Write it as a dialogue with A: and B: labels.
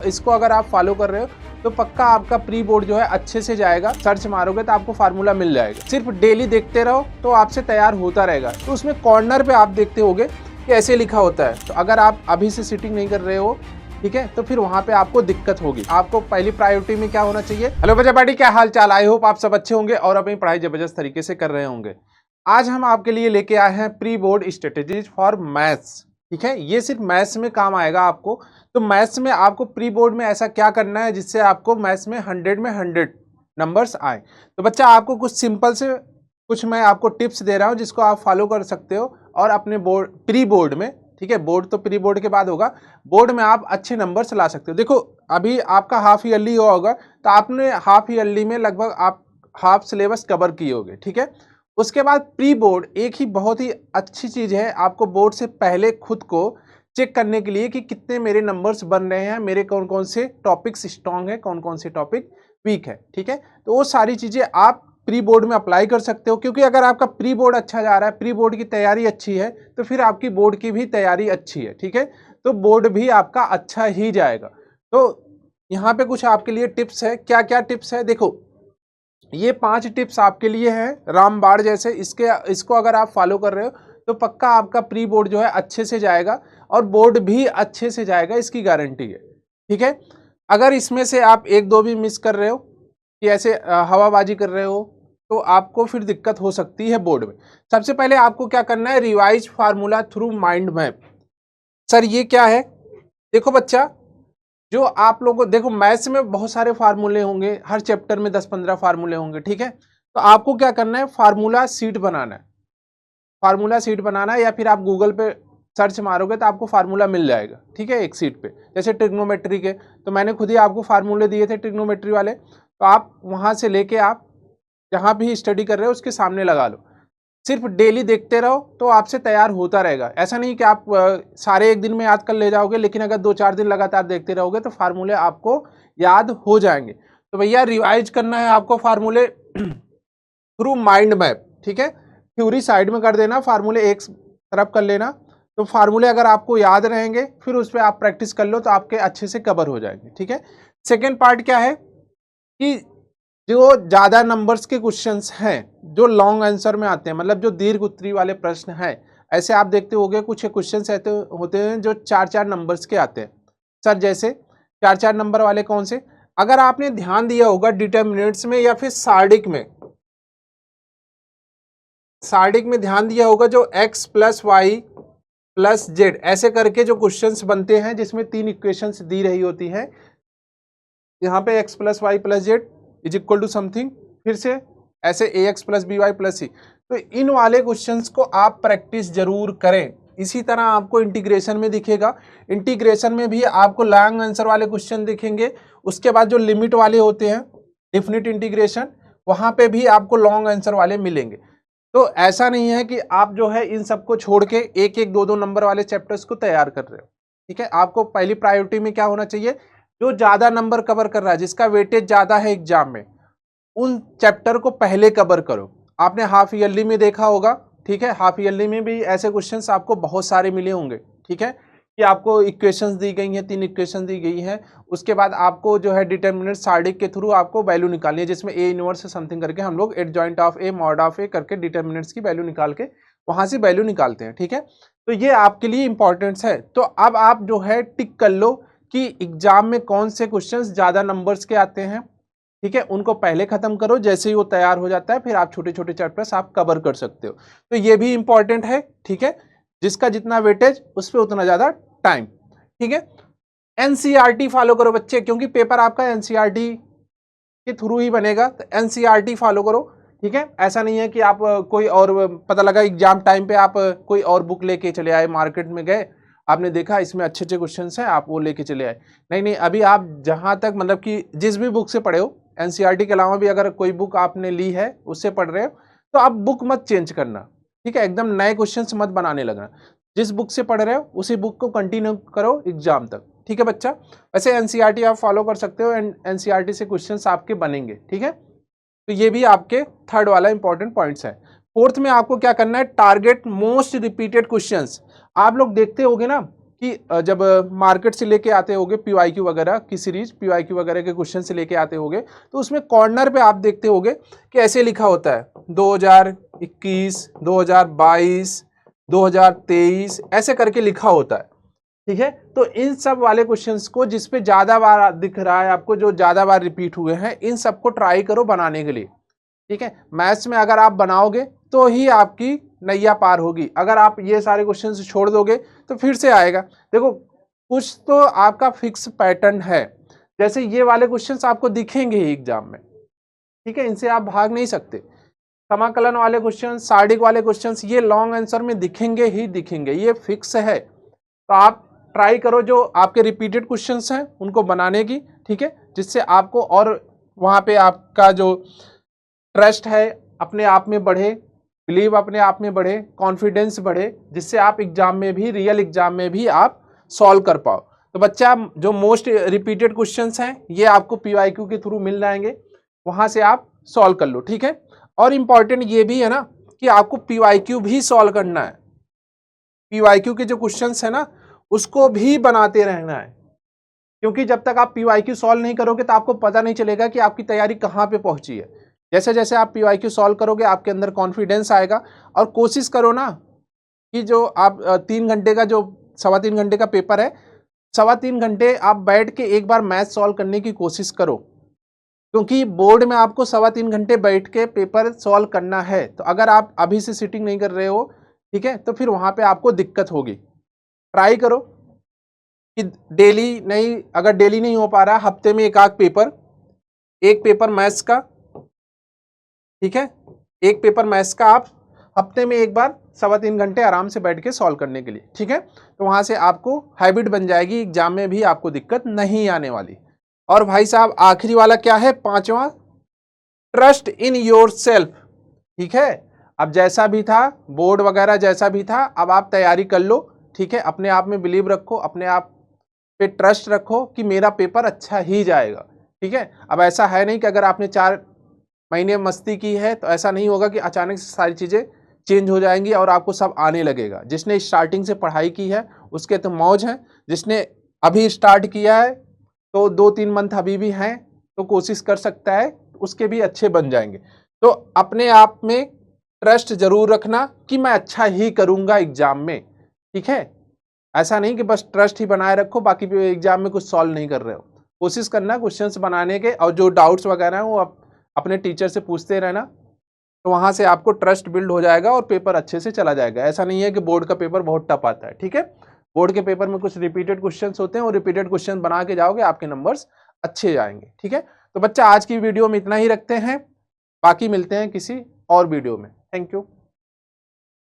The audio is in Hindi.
A: इसको अगर आप फॉलो कर रहे हो तो पक्का आपका प्री बोर्ड जो है अच्छे से जाएगा। सर्च मारोगे तो आपको फार्मूला मिल जाएगा। सिर्फ डेली देखते रहो तो आपसे तैयार होता रहेगा। तो उसमें कॉर्नर पे आप देखते होगे कि ऐसे लिखा होता है, तो अगर आप अभी से सिटिंग नहीं कर रहे हो, ठीक है, तो फिर वहां पे आपको दिक्कत होगी। आपको पहली प्रायोरिटी में क्या होना चाहिए। हेलो बच्चा पार्टी, क्या हाल चाल। आई होप आप सब अच्छे होंगे और अपनी पढ़ाई जबरदस्त तरीके से कर रहे होंगे। आज हम आपके लिए लेके आए हैं pre board strategies for maths. ठीक है, ये सिर्फ मैथ्स में काम आएगा आपको। तो मैथ्स में आपको प्री बोर्ड में ऐसा क्या करना है जिससे आपको मैथ्स में 100 में 100 नंबर्स आए। तो बच्चा आपको कुछ सिंपल से कुछ मैं आपको टिप्स दे रहा हूं जिसको आप फॉलो कर सकते हो और अपने बोर्ड प्री बोर्ड में, ठीक है, बोर्ड तो प्री बोर्ड के बाद होगा, बोर्ड में आप अच्छे नंबर्स ला सकते हो। देखो अभी आपका हाफ ईयरली हुआ होगा तो आपने हाफ ईयरली में लगभग आप हाफ सिलेबस कवर किए होगे। ठीक है, उसके बाद प्री बोर्ड एक ही बहुत ही अच्छी चीज़ है आपको बोर्ड से पहले खुद को चेक करने के लिए कि कितने मेरे नंबर्स बन रहे हैं, मेरे कौन कौन से टॉपिक्स स्ट्रॉन्ग है, कौन कौन से टॉपिक वीक है। ठीक है, तो वो सारी चीज़ें आप प्री बोर्ड में अप्लाई कर सकते हो, क्योंकि अगर आपका प्री बोर्ड अच्छा जा रहा है, प्री बोर्ड की तैयारी अच्छी है, तो फिर आपकी बोर्ड की भी तैयारी अच्छी है। ठीक है, तो बोर्ड भी आपका अच्छा ही जाएगा। तो यहाँ पे कुछ आपके लिए टिप्स है। क्या क्या टिप्स है, देखो ये 5 टिप्स आपके लिए हैं रामबाण जैसे। इसको अगर आप फॉलो कर रहे हो तो पक्का आपका प्री बोर्ड जो है अच्छे से जाएगा और बोर्ड भी अच्छे से जाएगा, इसकी गारंटी है। ठीक है, अगर इसमें से आप एक दो भी मिस कर रहे हो कि ऐसे हवाबाजी कर रहे हो तो आपको फिर दिक्कत हो सकती है बोर्ड में। सबसे पहले आपको क्या करना है, revise formula through mind map. Sir ये क्या है, देखो बच्चा, जो आप लोगों को देखो मैथ्स में बहुत सारे फार्मूले होंगे, हर चैप्टर में 10-15 फार्मूले होंगे। ठीक है, तो आपको क्या करना है, फार्मूला सीट बनाना है। फार्मूला सीट बनाना है या फिर आप गूगल पे सर्च मारोगे तो आपको फार्मूला मिल जाएगा। ठीक है, एक सीट पे, जैसे ट्रिग्नोमेट्री के तो मैंने खुद ही आपको फार्मूले दिए थे ट्रिग्नोमेट्री वाले, तो आप वहां से लेके आप जहां भी स्टडी कर रहे हो उसके सामने लगा लो। सिर्फ डेली देखते रहो तो आपसे तैयार होता रहेगा। ऐसा नहीं कि आप सारे एक दिन में याद कर ले जाओगे, लेकिन अगर 2-4 दिन लगातार देखते रहोगे तो फार्मूले आपको याद हो जाएंगे। तो भैया रिवाइज करना है आपको फार्मूले थ्रू माइंड मैप। ठीक है, थ्योरी साइड में कर देना, फार्मूले एक तरफ कर लेना। तो फार्मूले अगर आपको याद रहेंगे फिर उस पर आप प्रैक्टिस कर लो तो आपके अच्छे से कवर हो जाएंगे। ठीक है, सेकेंड पार्ट क्या है कि जो ज़्यादा नंबर्स के क्वेश्चंस हैं जो लॉन्ग आंसर में आते हैं, मतलब जो दीर्घ उत्तरी वाले प्रश्न हैं, ऐसे आप देखते होंगे कुछ क्वेश्चंस ऐसे होते हैं जो 4-4 नंबर्स के आते हैं। सर जैसे 4-4 नंबर वाले कौन से, अगर आपने ध्यान दिया होगा डिटर्मिनेंट्स में या फिर सार्डिक में ध्यान दिया होगा, जो x + y + z ऐसे करके जो क्वेश्चंस बनते हैं जिसमें 3 इक्वेशंस दी रही होती हैं, यहाँ पे x + y + z = समथिंग, फिर से ऐसे ax + by + c। तो इन वाले क्वेश्चंस को आप प्रैक्टिस जरूर करें। इसी तरह आपको इंटीग्रेशन में दिखेगा, इंटीग्रेशन में भी आपको लॉन्ग आंसर वाले क्वेश्चन दिखेंगे। उसके बाद जो लिमिट वाले होते हैं डेफिनिट इंटीग्रेशन, वहां पे भी आपको लॉन्ग आंसर वाले मिलेंगे। तो ऐसा नहीं है कि आप जो है इन सबको छोड़ के 1-1, 2-2 नंबर वाले चैप्टर्स को तैयार कर रहे हो। ठीक है, आपको पहली प्रायोरिटी में क्या होना चाहिए, जो ज्यादा नंबर कवर कर रहा है, जिसका वेटेज ज्यादा है एग्जाम में, उन चैप्टर को पहले कवर करो। आपने हाफ ईयरली में देखा होगा, ठीक है, हाफ ईयरली में भी ऐसे क्वेश्चंस आपको बहुत सारे मिले होंगे। ठीक है, कि आपको इक्वेशंस दी गई हैं, 3 इक्वेशन दी गई हैं, उसके बाद आपको जो है डिटर्मिनेंट सार्डिक के थ्रू आपको वैल्यू निकालनी है, जिसमें ए इनवर्स समथिंग करके हम लोग adjoint of A mod of A करके डिटर्मिनेंट्स की वैल्यू निकाल के वहां से वैल्यू निकालते हैं। ठीक है, तो ये आपके लिए इंपॉर्टेंस है। तो अब आप जो है टिक कर लो कि एग्जाम में कौन से क्वेश्चंस ज्यादा नंबर्स के आते हैं। ठीक है, उनको पहले खत्म करो, जैसे ही वो तैयार हो जाता है फिर आप छोटे छोटे चैप्टर्स आप कवर कर सकते हो। तो ये भी इंपॉर्टेंट है। ठीक है, जिसका जितना वेटेज उस पर उतना ज्यादा टाइम। ठीक है, एनसीईआरटी फॉलो करो बच्चे, क्योंकि पेपर आपका एनसीईआरटी के थ्रू ही बनेगा, तो एनसीईआरटी फॉलो करो। ठीक है, ऐसा नहीं है कि आप कोई और, पता लगा एग्जाम टाइम पे आप कोई और बुक लेके चले आए, मार्केट में गए, आपने देखा इसमें अच्छे अच्छे क्वेश्चंस हैं, आप वो लेके चले आए। नहीं, अभी आप जहां तक मतलब कि जिस भी बुक से पढ़े हो, एनसीईआरटी के अलावा भी अगर कोई बुक आपने ली है उससे पढ़ रहे हो, तो आप बुक मत चेंज करना। ठीक है, एकदम नए क्वेश्चंस मत बनाने लगना, जिस बुक से पढ़ रहे हो उसी बुक को कंटिन्यू करो एग्जाम तक। ठीक है बच्चा, वैसे एनसीईआरटी आप फॉलो कर सकते हो एंड एनसीईआरटी से क्वेश्चंस आपके बनेंगे। ठीक है, तो ये भी आपके थर्ड वाला इंपॉर्टेंट पॉइंट्स है। फोर्थ में आपको क्या करना है, टारगेट मोस्ट रिपीटेड क्वेश्चंस। आप लोग देखते होगे ना कि जब मार्केट से लेके आते होगे PYQ वगैरह की सीरीज, PYQ वगैरह के क्वेश्चन से लेके आते होगे, तो उसमें कॉर्नर पे आप देखते होगे कि ऐसे लिखा होता है 2021, 2022, 2023 ऐसे करके लिखा होता है, ठीक है। तो इन सब वाले क्वेश्चंस को जिसपे ज्यादा बार दिख रहा है आपको, जो ज्यादा बार रिपीट हुए हैं, इन सबको ट्राई करो बनाने के लिए, ठीक है। मैथ्स में अगर आप बनाओगे तो ही आपकी नैया पार होगी। अगर आप ये सारे क्वेश्चन छोड़ दोगे तो फिर से आएगा। देखो कुछ तो आपका फिक्स पैटर्न है, जैसे ये वाले क्वेश्चंस आपको दिखेंगे ही एग्जाम में, ठीक है, इनसे आप भाग नहीं सकते। समाकलन वाले क्वेश्चन, सार्डिक वाले क्वेश्चन, ये लॉन्ग आंसर में दिखेंगे ही दिखेंगे, ये फिक्स है। तो आप ट्राई करो जो आपके रिपीटेड क्वेश्चंस हैं उनको बनाने की, ठीक है, जिससे आपको और वहाँ पे आपका जो ट्रस्ट है अपने आप में बढ़े, बिलीव अपने आप में बढ़े, कॉन्फिडेंस बढ़े, जिससे आप एग्जाम में भी, रियल एग्जाम में भी आप सॉल्व कर पाओ। तो बच्चा जो मोस्ट रिपीटेड क्वेश्चंस हैं ये आपको PYQ के थ्रू मिल जाएंगे, वहाँ से आप सॉल्व कर लो, ठीक है। और इम्पॉर्टेंट ये भी है ना कि आपको PYQ भी सॉल्व करना है, PYQ के जो क्वेश्चंस है ना उसको भी बनाते रहना है, क्योंकि जब तक आप PYQ सॉल्व नहीं करोगे तो आपको पता नहीं चलेगा कि आपकी तैयारी कहाँ पे पहुंची है। जैसे जैसे आप PYQ सॉल्व करोगे आपके अंदर कॉन्फिडेंस आएगा। और कोशिश करो ना कि जो आप 3 घंटे का, जो 3.25 घंटे का पेपर है, 3.25 घंटे आप बैठ के एक बार मैथ सॉल्व करने की कोशिश करो, क्योंकि बोर्ड में आपको 3.25 घंटे बैठ के पेपर सॉल्व करना है। तो अगर आप अभी से सिटिंग नहीं कर रहे हो, ठीक है, तो फिर वहाँ पे आपको दिक्कत होगी। ट्राई करो कि डेली नहीं, अगर डेली नहीं हो पा रहा, हफ्ते में एक पेपर मैथ्स का, ठीक है, एक पेपर मैथ्स का आप हफ्ते में एक बार 3.25 घंटे आराम से बैठ के सॉल्व करने के लिए, ठीक है। तो वहाँ से आपको हैबिट बन जाएगी, एग्जाम में भी आपको दिक्कत नहीं आने वाली। और भाई साहब आखिरी वाला क्या है, 5वां, ट्रस्ट इन योर सेल्फ, ठीक है। अब जैसा भी था बोर्ड वगैरह, जैसा भी था, अब आप तैयारी कर लो, ठीक है। अपने आप में बिलीव रखो, अपने आप पे ट्रस्ट रखो कि मेरा पेपर अच्छा ही जाएगा, ठीक है। अब ऐसा है नहीं कि अगर आपने 4 महीने मस्ती की है तो ऐसा नहीं होगा कि अचानक से सारी चीज़ें चेंज हो जाएंगी और आपको सब आने लगेगा। जिसने स्टार्टिंग से पढ़ाई की है उसके तो मौज है, जिसने अभी स्टार्ट किया है तो 2-3 मंथ अभी भी हैं तो कोशिश कर सकता है, उसके भी अच्छे बन जाएंगे। तो अपने आप में ट्रस्ट जरूर रखना कि मैं अच्छा ही करूँगा एग्जाम में, ठीक है। ऐसा नहीं कि बस ट्रस्ट ही बनाए रखो, बाकी भी एग्जाम में कुछ सॉल्व नहीं कर रहे हो। कोशिश करना क्वेश्चंस बनाने के, और जो डाउट्स वगैरह हैं वो अपने टीचर से पूछते रहना, तो वहाँ से आपको ट्रस्ट बिल्ड हो जाएगा और पेपर अच्छे से चला जाएगा। ऐसा नहीं है कि बोर्ड का पेपर बहुत टफ आता है, ठीक है। बोर्ड के पेपर में कुछ रिपीटेड क्वेश्चंस होते हैं, और रिपीटेड क्वेश्चन बना के जाओगे आपके नंबर्स अच्छे जाएंगे, ठीक है। तो बच्चा आज की वीडियो में इतना ही रखते हैं, बाकी मिलते हैं किसी और वीडियो में। Thank you.